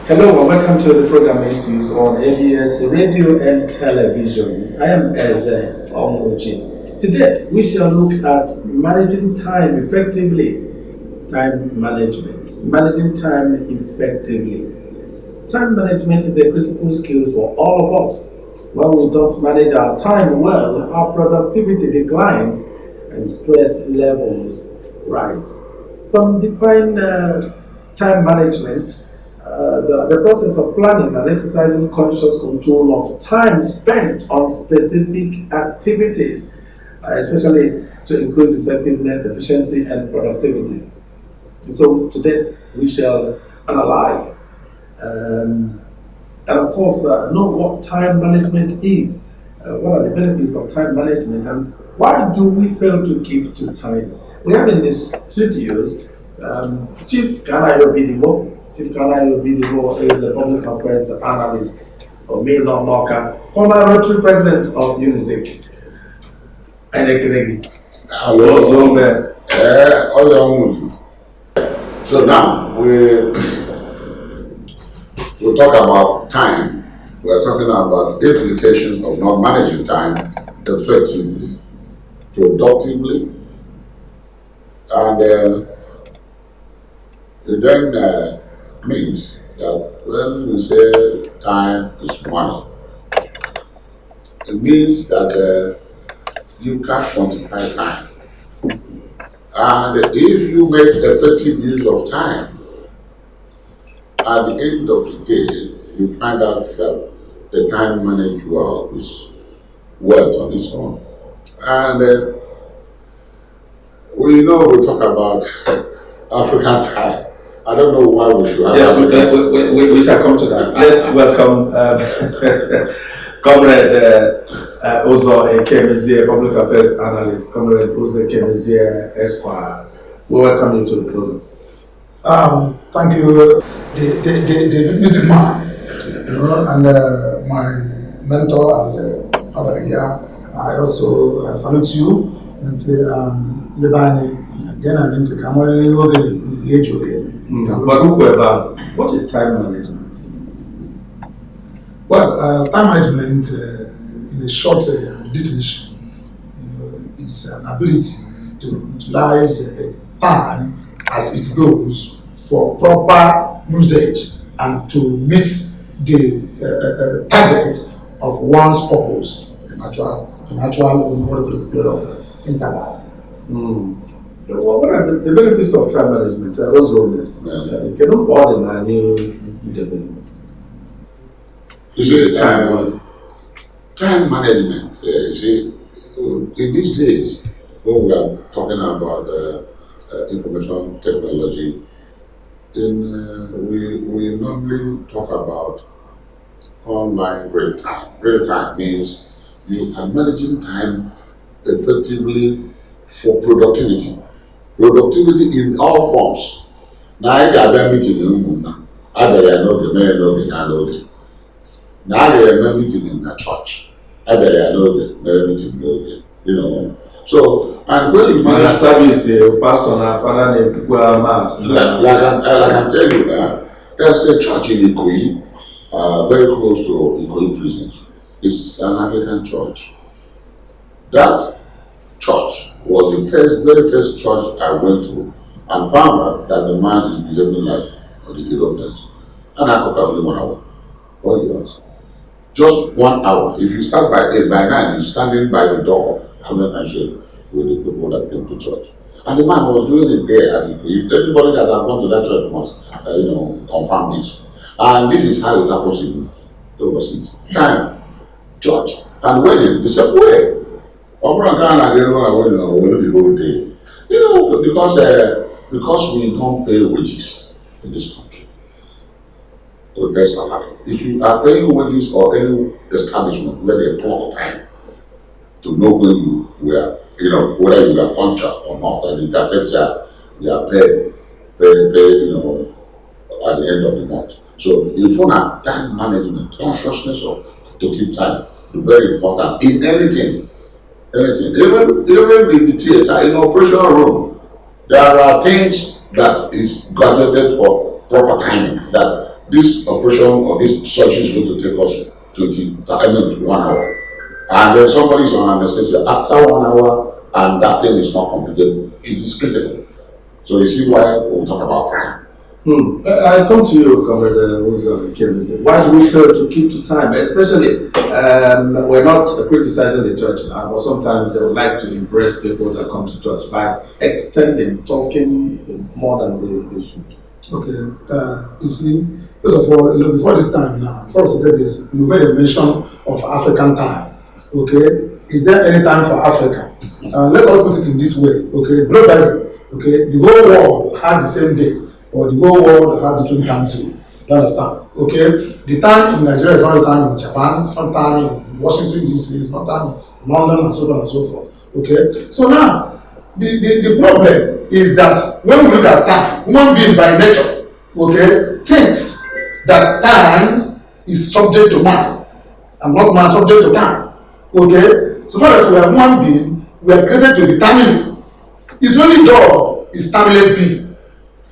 Hello and welcome to the program Issues on ABS Radio and Television. I am Eze Omoji. Today we shall look at managing time effectively. Time management. Managing time effectively. Time management is a critical skill for all of us. When we don't manage our time well, our productivity declines and stress levels rise. Some define time management as the process of planning and exercising conscious control of time spent on specific activities, especially to increase effectiveness, efficiency, and productivity. So today we shall analyze and of course know what time management is, what are the benefits of time management, and why do we fail to keep to time. We have in these studios Chief Kanayo Bidibo. Chief Kanayo Bidibo is a public affairs analyst of Maylon Noka, former Rotary President of UNIZIC. Hello. So now we'll talk about time. We're talking about implications of not managing time effectively, productively, and it then means that when we say time is money, it means that you can't quantify time. And if you make effective use of time, at the end of the day, you find out that the time managed well is wealth on its own. And we talk about African time. I don't know why we should have. Yes, we shall come to that. Let's welcome Comrade Uzo Ekemezie, public affairs analyst. Comrade Uzo Ekemezie Esquire. We welcome you to the program. Thank you, the music man, and my mentor and father here. I also salute you. What is time management? Well, time management, in a short definition, is an ability to utilize time as it goes for proper usage and to meet the target of one's purpose, the natural period of interval. What are the benefits of time management? You cannot ordinarily develop. You see, time management, you see, in these days, when we are talking about information technology, we normally talk about online real time. Real time means you are managing time effectively for productivity. Productivity in all forms. Now, I got a meeting in Muna. I know the now I got a meeting in the church. I know the meeting, So, and when you manage service, pastor and father, people mass. Like I can tell you that there's a church in Ikoyi, very close to Ikoyi prisons. It's an African church. That church was the very first church I went to and found out that the man is behaving like the Europeans. And I could have 1 hour. 4 years. Just 1 hour. If you start by 8, by 9, he's standing by the door having a shake with the people that came to church. And the man was doing it there at Ikoyi. Everybody that has gone to that church must, confirm this. And this is how it happens in overseas. Time, church, and wedding, the same way. The whole day. Because we don't pay wages in this country. Or their salary. If you are paying wages or any establishment where they clock time to know when you were, whether you are punctual or not, and it affects you are paid, at the end of the month. So if you have time management, consciousness to keep time, is very important in anything. Even in the theater, in operation room, there are things that is graduated for proper timing that this operation or this surgery is going to take us 1 hour. And then somebody is on anesthesia after 1 hour and that thing is not completed, it is critical. So you see why we talk about time. I come to you, Comrade Uzor. Why do we fail to keep to time? Especially, we're not criticizing the church now, but sometimes they would like to impress people that come to church by extending, talking more than they should. Okay, you see, first of all, before this time now, before we started this, you made a mention of African time. Okay, is there any time for Africa? Let us put it in this way. Okay, globally, okay, the whole world had the same day, or the whole world has different time zone. You understand? Okay, the time in Nigeria is not the time in Japan, it's not time in Washington DC, it's not time in London, and so on and so forth. Okay, so now the problem is that when we look at time, human being by nature, okay, thinks that time is subject to man, and not man subject to time. Okay, so far as we are human being, we are created to be timely. It's only God is timeless being.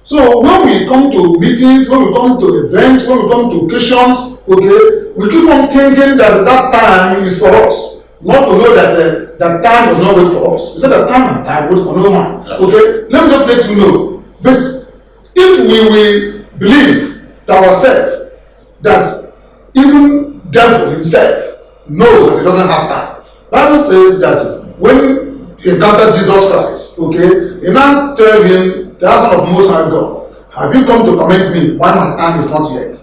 So when we come to meetings, when we come to events, when we come to occasions, okay, we keep on thinking that that time is for us, not to know that that time does not wait for us. We said that time and time wait for no man. Okay, let me just let you know. But if we will believe to ourselves that even devil himself knows that he doesn't have time. Bible says that when he encountered Jesus Christ, okay, he now tell him, the Son of Most High God, have you come to torment me while my time is not yet?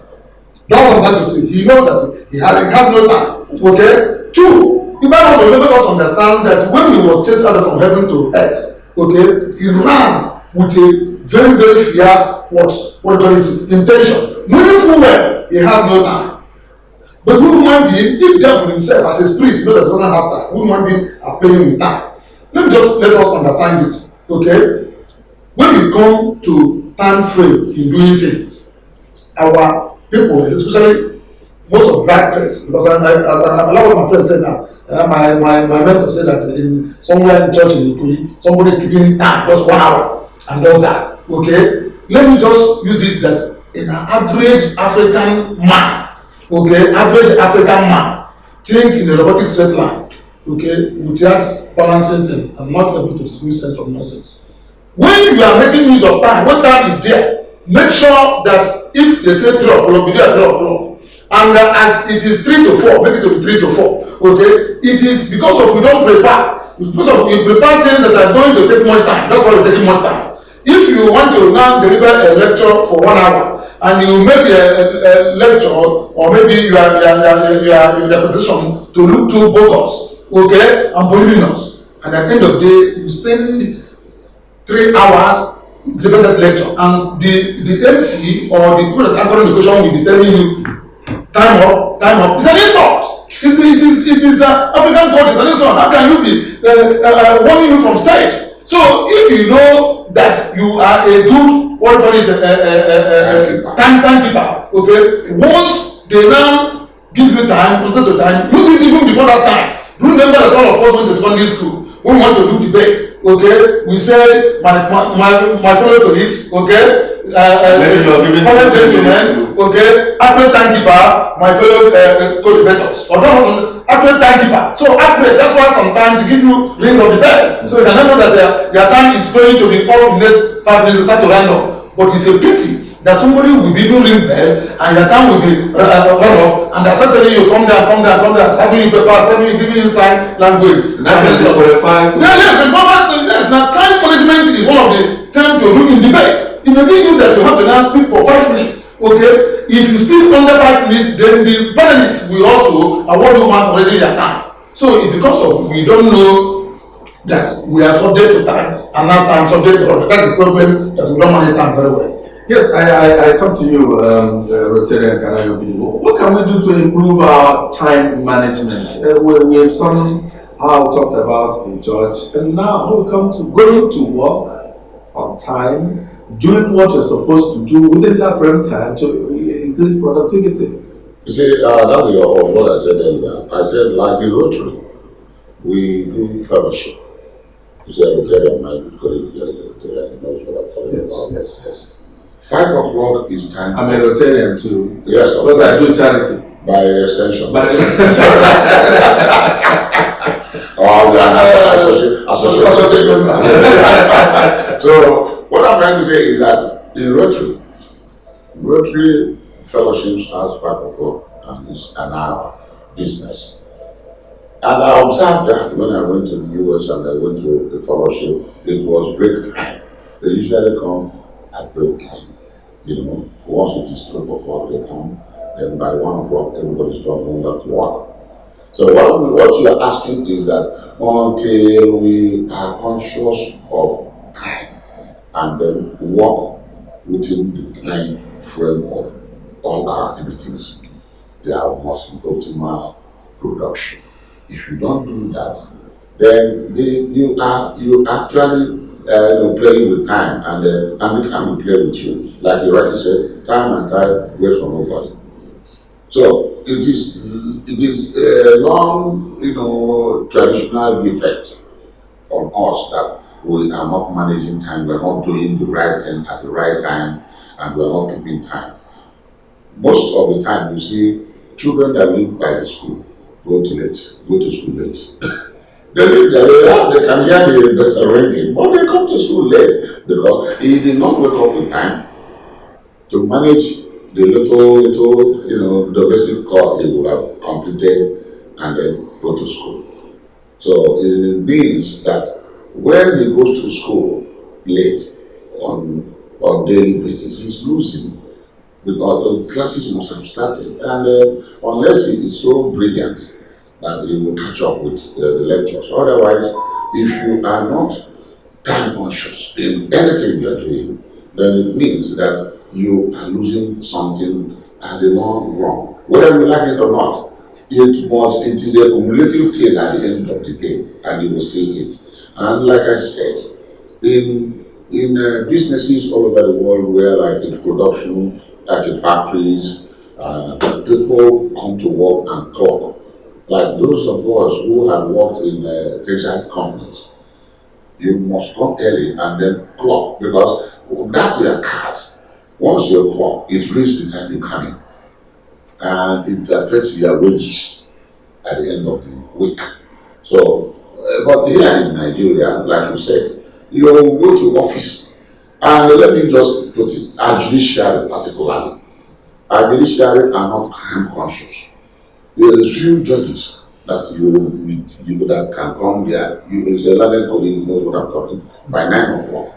Don't want that to say. He knows that he has no time. Okay? Two, the Bible also makes us understand that when he was chased out from heaven to earth, okay, he ran with a very, very fierce, what do you call it, intention. Knowing full well he has no time. But we human being, if devil himself as a spirit knows that he doesn't have time, we human being are playing with time. Let us understand this. Okay? When we come to time frame in doing things, our people, especially most of black press, because I like what my friend said now. My mentor said that in somewhere in church in Ikoyi, somebody is keeping time, just 1 hour, and does that. Okay, let me just use it that in an average African man, okay, average African man, think in a robotic straight line, okay, without balancing thing, and not able to distinguish sense from nonsense. When you are making use of time, when time is there, make sure that if they say 3 o'clock, be there at 3 o'clock. And as it is 3 to 4, make it to be 3 to 4. Okay? It is because of we don't prepare. Because of we prepare things that are going to take much time. That's why we're taking much time. If you want to now deliver a lecture for 1 hour, and you make a lecture, or maybe your position to look too bogus, okay, and voluminous, and at the end of the day, you spend 3 hours delivering that lecture, and the MC or the people that are going to the question will be telling you, time up. It's an insult. It is African culture. It's an insult. How can you be warning you from stage? So if you know that you are a good, what do you call it, timekeeper, okay, once they now give you time, to time, use it even before that time. Do remember that all of us went to secondary school. We want to do debate, okay? We say my fellow colleagues, okay? Gentlemen, okay? Accurate timekeeper, my fellow co-debaters. Accurate timekeeper. So accurate, that's why sometimes you give you ring of the bell. So you can know that your time is going to be up in the next 5 minutes, start to random. But it's a pity that somebody will be even ring bell and your time will be run off, and they're suddenly you come down, serving you paper, serving you, giving you sign language. That is qualifies. Yes. Now time management is one of the terms to do in debate. It may give you that you have to now speak for 5 minutes. Okay, if you speak under 5 minutes, then the panelists will also award you mark already their time. So it's because of we don't know that we are subject to time, and now time subject to other. That is the problem, that we don't manage time very well. Yes, I come to you, Rotary and Kanayo Bilibo. What can we do to improve our time management? We have somehow talked about the church, and now we come to going to work on time, doing what you're supposed to do within that frame time to increase productivity. You see, that is what I said earlier. I said, like the Rotary, we do fellowship. You said Rotary, my colleague here is a Rotary, and knows what I'm talking about. Yes. 5 o'clock is time. I'm a Rotarian too. Yes, of Because I course. do charity. By extension. But Or we are associate member. So what I'm trying to say is that in Rotary Fellowship starts 5 o'clock and it's an hour business. And I observed that when I went to the US and I went to the fellowship, it was break time. They usually come at break time. Once it is 12 o'clock, they come. Then by 1 o'clock, everybody's done going back to work. So what you are asking is that until we are conscious of time and then work within the time frame of all our activities, there must be optimal production. If you don't do that, then you actually playing with time, and the time will play with you. Like you rightly said, time and tide wait for nobody. So it is a long, traditional defect on us that we are not managing time, we are not doing the right thing at the right time, and we are not keeping time. Most of the time you see children that live by the school go to school late. They live there, they can hear the ringing, but they come to school late because he did not wake up in time to manage the little, domestic call he would have completed and then go to school. So it means that when he goes to school late on daily basis, he's losing because the classes must have started. And unless he is so brilliant that he will catch up with the lectures. Otherwise, if you are not time conscious in anything you are doing, then it means that you are losing something at the long run. Whether you like it or not, it is a cumulative thing at the end of the day, and you will see it. And like I said, in businesses all over the world, where like in production, like in factories, people come to work and clock. Like those of us who have worked in textile companies, you must come early and then clock, because that's your card. Once you clock, it reaches the time you come in, and it affects your wages at the end of the week. So, but here in Nigeria, like you said, you go to office, and let me just put it, our judiciary particularly, our judiciary are not time conscious. There are few judges that that can come there. You is a learned colleague who knows what I'm talking, by 9 o'clock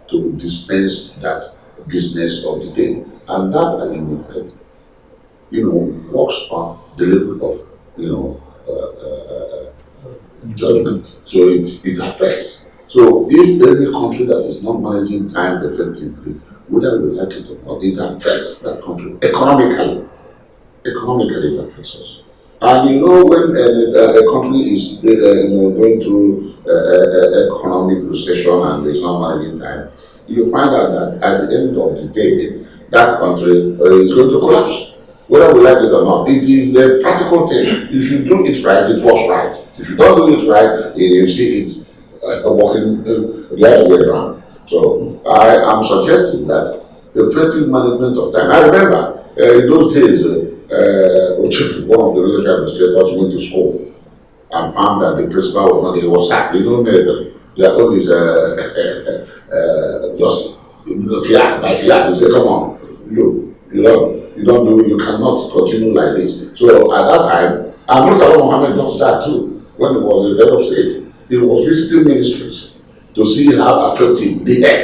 to dispense that business of the day. And that at the effect, works on delivery of judgment. So it affects. So if any country that is not managing time effectively, whether we like it or not, it affects that country economically. Economically, it affects us. And when a country is going through economic recession and is not managing time, you find out that at the end of the day, that country is going to collapse. Whether we like it or not, it is a practical thing. If you do it right, it works right. If you don't do it right, you see it working the other way around. So I am suggesting that effective management of time. I remember in those days, one of the military administrators went to school and found that the principal was not, he was sacked. Military. Their own is just fiat by fiat. He said, come on, you cannot continue like this. So at that time, and Murtala Mohammed does that too. When he was the head of state, he was visiting ministries to see how effective the head.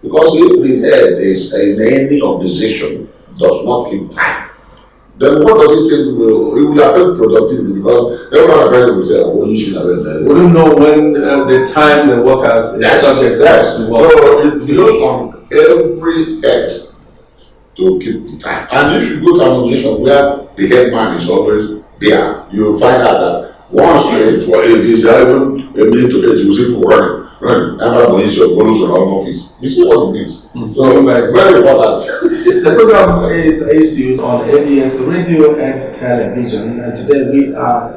Because if the head is in any organization does not keep time, then what does it take? It will affect productivity, because every other person will say, oh, you should have been there. We don't know when the time the workers subject to work. So it builds on every head to keep the time. And if you go to an organization where the head man is always there, you will find out that once it is even a minute to 8, you see people running. You see what it means. So very important. The program is issues on ABS radio and television, and today we are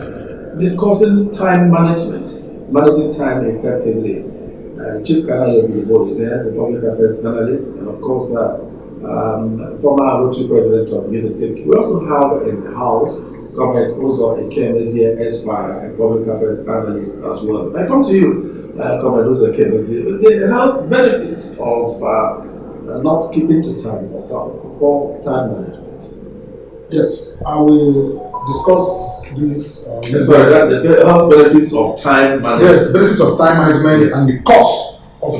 discussing time management, managing time effectively. Chief Kanayo Bilibo is here as a public affairs analyst, and of course former Rotary President of UNITIC. We also have in the House Comrade Uzo Ekemezie Esquire, a public affairs analyst as well. I come to you, Comrade Uzo Ekemezie. The House benefits of not keeping to time or poor time management. Yes, I will discuss this. Sorry, the health benefits of time management. Yes, the benefit of time management and the cost of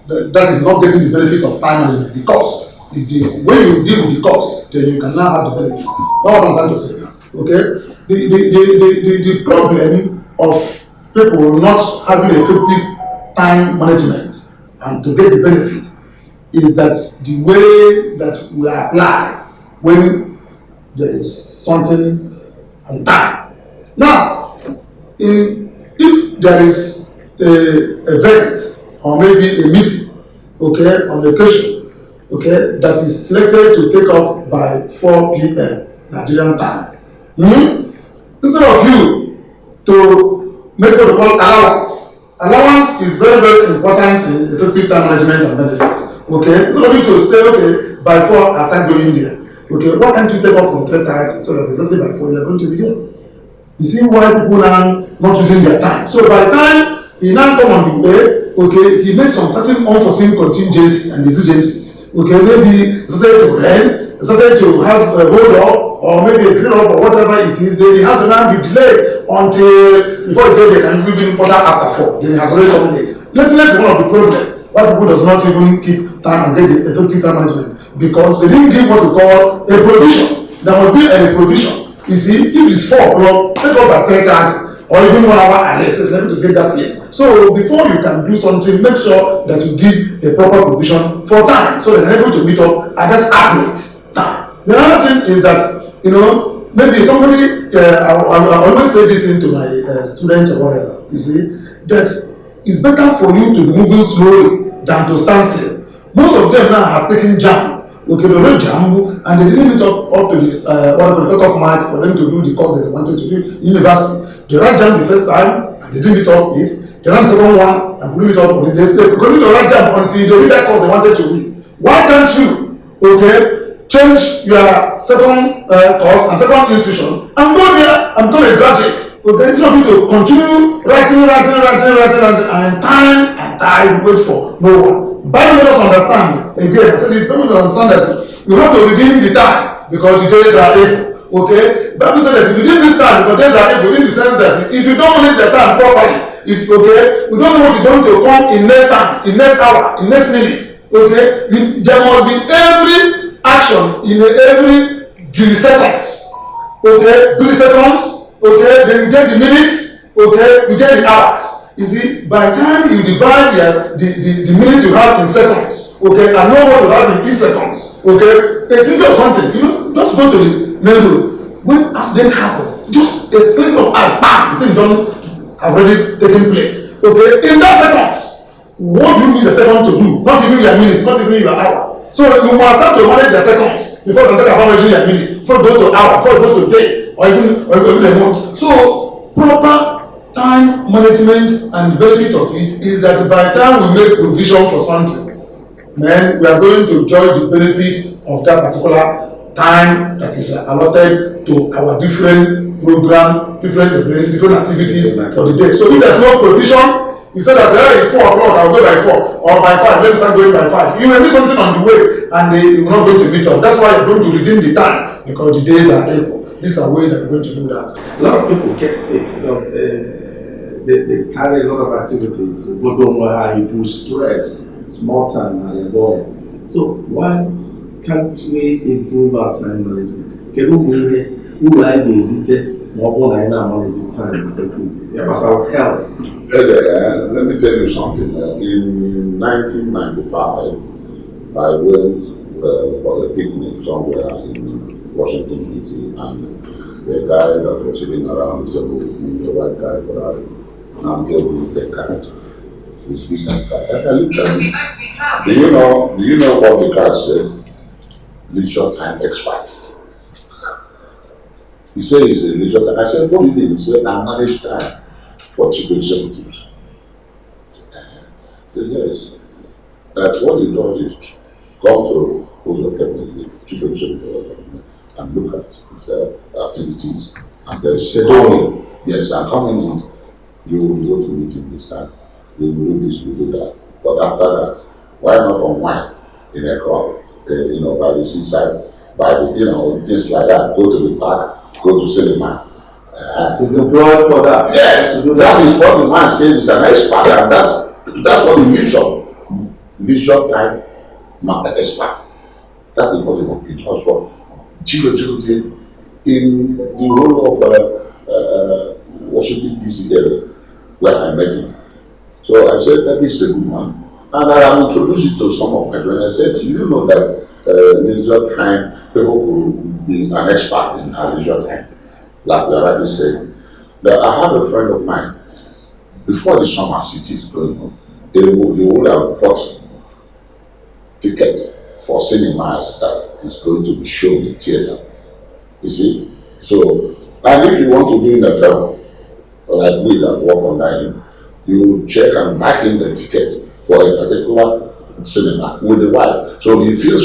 that is not getting the benefit of time management. The cost is the when you deal with the cost, then you can now have the benefit. That's what I'm trying to say now. Okay, the problem of people not having effective time management and to get the benefit is that the way that we apply when there is something on time. Now, if there is a event or maybe a meeting, okay, on the occasion, okay, that is selected to take off by 4 p.m. Nigerian time, instead of you to make what we call allowance. Allowance is very, very important in effective time management and benefit. Okay, instead of you to stay okay by 4 after going there. Okay, why can't you take off from 3:30 so that exactly by 4 you are going to be there? You see why people now not using their time. So by the time he now come on the way, okay, he makes some certain unforeseen contingencies and exigencies. Okay, maybe started to rain, started to have a hold up, or maybe a green up or whatever it is, then they have to now be delayed until before they can be order after 4. Then it has already come late. Lateness is one of the problems. Why people does not even keep time and get the effective time management, because they didn't give what we call a provision. There must be a provision. You see, if it's 4 o'clock, take up by 3:30 or even 1 hour ahead so they're able to get that place. So before you can do something, make sure that you give a proper provision for time so that they're able to meet up at that accurate time. The other thing is that, maybe somebody, I always say this into my students or whatever, you see, that it's better for you to be moving slowly than to stand still. Most of them now have taken jam. Okay, they don't jam and they didn't meet up to the cut-off mark for them to do the course that they wanted to do in university. They ran jam the first time and they didn't meet up it. They ran the second one and couldn't meet up on it. They couldn't run jam until they did that course they wanted to do. Why can't you, change your second course and second institution and go there and become a graduate? Okay, instead of you to continue writing and time wait for no one. Bible makes us understand again. I said the Bible makes us understand that you have to redeem the time because the days are evil. Okay, Bible said that if you redeem this time because days are evil, in the sense that if you don't manage the time properly, we don't know what is going to come in next time, in next hour, in next minute. Okay, there must be every action in every milliseconds. Okay, milliseconds. Okay, then you get the minutes. Okay, you get the hours. You see, by the time you divide the minutes you have in seconds, okay, and know what you have in each seconds, okay, think of something, just go to the neighborhood. When accident happen, just a flip of eyes, bam, the thing done already taken place. Okay, in that seconds, what do you use a second to do? Not even your minute, not even your hour. So you must start to manage the seconds before you can talk about managing your minute, before you go to hour, before you go to day, or even a month. So proper time management and the benefit of it is that by the time we make provision for something, then we are going to enjoy the benefit of that particular time that is allotted to our different program, different events, different activities for the day. So if there's no provision, you say that it's 4 o'clock, I'll go by 4, or by 5, let me start going by 5. You may miss something on the way and you're not going to meet up. That's why you're going to redeem the time, because the days are evil. These are ways that you're going to do that. A lot of people get sick because they carry a lot of activities. But don't know how you do stress, small time, and your body. So why can't we improve our time management? Can we like the more than managing time effectively? Yeah, but our health. Let me tell you something. In 1995, I went for a picnic somewhere in Washington, D.C., and the guy that was sitting around the table with me, a white guy, now gave me the card, his business card. I looked at it. Do you know what the card said? Leisure time expert. He said he's a leisure time. I said, what do you mean? He said, I manage time for chief executives. I said, yes. That's what he does. come to Ozo Cabinet, Chief Executive of the Government, and look at his activities and then coming, yes, and coming with, you will go to meeting this time, you will do this, you will do that. But after that, why not unwind in a crowd, by the seaside, by the, things like that, go to the park, go to cinema. He's employed for that. Yes, that is what the man says is an expert, and that's what he lives on. Leisure time, expert. That's the possible. It was for Chief Executive in the role of Washington DC area where I met him. So I said that this is a good man, and I introduced it to some of my friends. I said, do you know that leisure time people could be an expert in leisure time? Like we are rightly saying, that I have a friend of mine, before the summer city is going on, he would have bought tickets for cinemas that is going to be shown in theater. You see? So, and if you want to be in a film, like we that work online, you check and buy him the ticket for a particular cinema with the wife. So he feels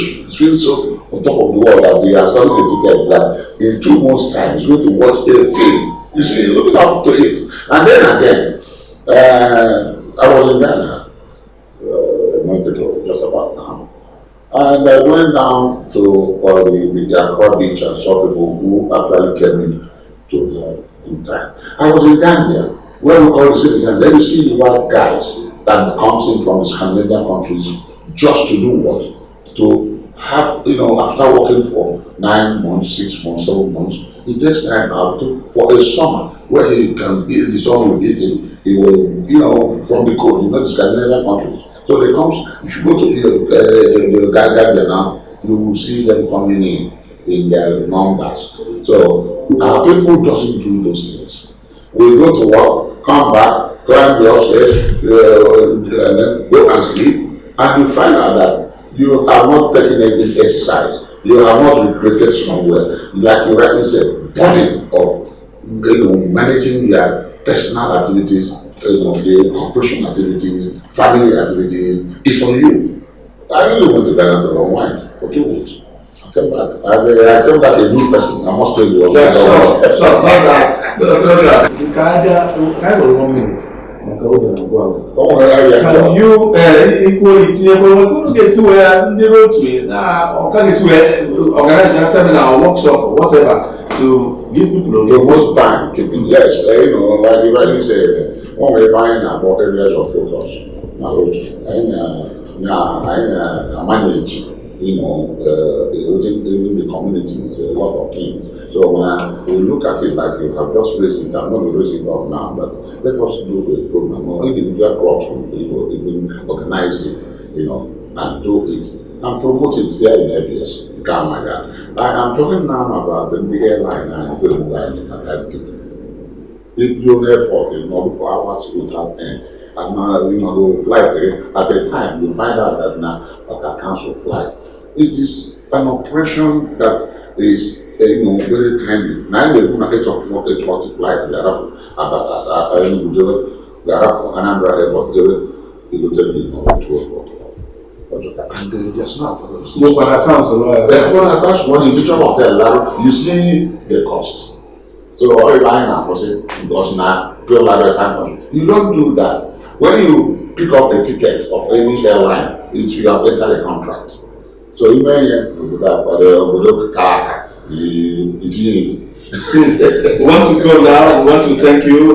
so on top of the world that he has gotten a ticket that in 2 months' time he's going to watch a film. You see, look up to it. And then again, I was in Ghana a month ago, just about now. And I went down to the Accra beach and saw people who actually came in to in time. I was in Gambia, where we call the city Gambia. Then you see the white guys that comes in from the Scandinavian countries just to do what? To have, after working for 9 months, 6 months, 7 months, he takes time out for a summer where he can be, the sun will hit him, he will, from the cold, the Scandinavian countries. So they comes, if you go to the Gambia now, you will see them coming in their numbers. So our people doesn't do those things. We go to work, come back, climb the upstairs, and then go and sleep, and you find out that you have not taken any exercise, you have not recreated somewhere, like you rightly said, burden of managing your personal activities, the corporation activities, family activities, is on you. I really went to Ghana to unwind for 2 weeks. I came back. I came back a new person. I must tell you. Yeah, sure. Not that. Can I have 1 minute? Can you equality get where the road to now or can you organize a seminar or workshop or whatever to give people the most time keeping yes, like you rightly said, when we're buying about areas of focus, I manage, within the communities, a lot of things. So when we look at it like you have just raised it, I'm not raising it up now, but let us do a program or individual clubs, people even organize it, and do it and promote it here in ABS, Ghana. I'm talking now about the airline and the airline. If you're airport in 4 hours without end, and the flight at a time, you find out that now I cancel flight. It is an operation that is very timely. Now they will get up what they try to flight the Arab about as the Arab Anambra airport it will tell you 2 o'clock. And there's no apology. No, but I cancel. That's one in each hotel. You see the cost. So all you buying now for say because now people like time. You don't do that. When you pick up a ticket of any airline, you have entered a contract. So you may We want to go now. We want to thank you,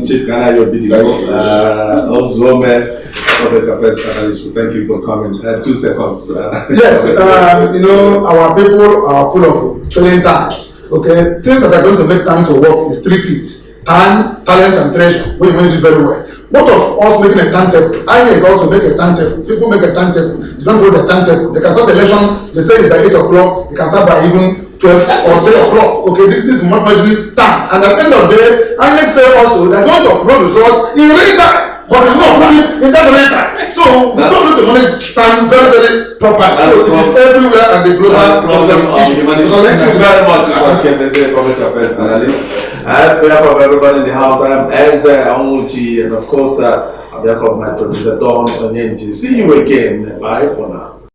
Chief Ghana, your BDO, also Public Affairs Analyst. Thank you for coming. 2 seconds. Yes, our people are full of filling times. Okay, things that are going to make time to work is 3 T's: time, talent, and treasure. We manage it very well. What of us making a timetable? I may also make a timetable. People make a timetable. They don't follow the timetable. They can start the election. They say it's by 8 o'clock. They can start by even 12 or 3 o'clock. Okay, this is managing time. And at the end of the day, I may say also they're going to upload results in real time. But it's not managed in that real time. So we don't need to manage time very, very properly. So it is everywhere and the global issue. So thank you very much, Mr. Public Affairs Analyst. On behalf of everybody in the house, I am Eze Amuchi, and of course, on behalf of my producer Don Onyenji. See you again. Bye for now.